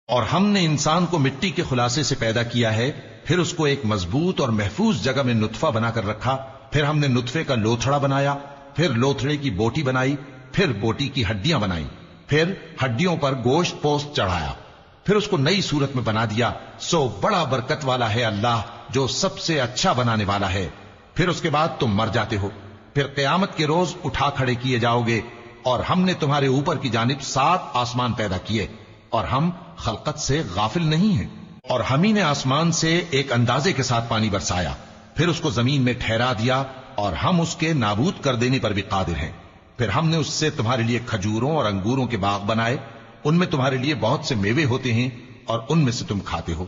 اور ہم نے انسان کو مٹی کے خلاصے سے پیدا کیا ہے، پھر اس کو ایک مضبوط اور محفوظ جگہ میں نطفہ بنا کر رکھا، پھر ہم نے نطفے کا لوتھڑا بنایا، پھر لوتھڑے کی بوٹی بنائی، پھر بوٹی کی ہڈیاں بنائی، پھر ہڈیوں پر گوشت پوست چڑھایا، پھر اس کو نئی صورت میں بنا دیا۔ سو بڑا برکت والا ہے اللہ جو سب سے اچھا بنانے والا ہے۔ پھر اس کے بعد تم مر جاتے ہو، پھر قیامت کے روز اٹھا کھڑے کیے جاؤ گے، اور ہم نے تمہارے اوپر کی جانب 7 آسمان پیدا کیے، اور ہم خلقت سے غافل نہیں ہیں۔ اور ہم ہی نے آسمان سے ایک اندازے کے ساتھ پانی برسایا، پھر اس کو زمین میں ٹھہرا دیا، اور ہم اس کے نابود کر دینے پر بھی قادر ہیں۔ پھر ہم نے اس سے تمہارے لیے کھجوروں اور انگوروں کے باغ بنائے، ان میں تمہارے لیے بہت سے میوے ہوتے ہیں، اور ان میں سے تم کھاتے ہو۔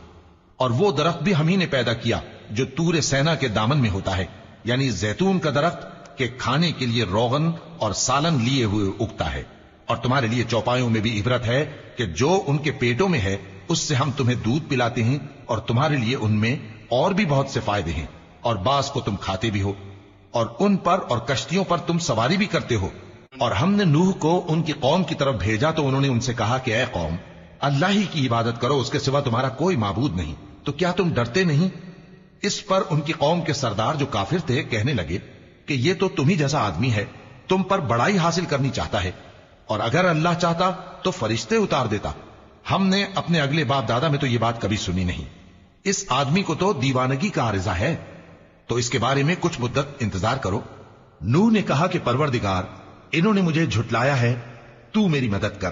اور وہ درخت بھی ہم ہی نے پیدا کیا جو طور سینا کے دامن میں ہوتا ہے، یعنی زیتون کا درخت کہ کھانے کے لیے روغن اور سالن لیے ہوئے اگتا ہے۔ اور تمہارے لیے چوپایوں میں بھی عبرت ہے کہ جو ان کے پیٹوں میں ہے اس سے ہم تمہیں دودھ پلاتے ہیں، اور تمہارے لیے ان میں اور بھی بہت سے فائدے ہیں، اور بعض کو تم کھاتے بھی ہو، اور ان پر اور کشتیوں پر تم سواری بھی کرتے ہو۔ اور ہم نے نوح کو ان کی قوم کی طرف بھیجا تو انہوں نے ان سے کہا کہ اے قوم، اللہ ہی کی عبادت کرو، اس کے سوا تمہارا کوئی معبود نہیں، تو کیا تم ڈرتے نہیں؟ اس پر ان کی قوم کے سردار جو کافر تھے کہنے لگے کہ یہ تو تم ہی جیسا آدمی ہے، تم پر بڑائی حاصل کرنی چاہتا ہے، اور اگر اللہ چاہتا تو فرشتے اتار دیتا۔ ہم نے اپنے اگلے باپ دادا میں تو یہ بات کبھی سنی نہیں، اس آدمی کو تو دیوانگی کا عارضہ ہے، تو اس کے بارے میں کچھ مدت انتظار کرو۔ نوح نے کہا کہ پروردگار، انہوں نے مجھے جھٹلایا ہے، تو میری مدد کر۔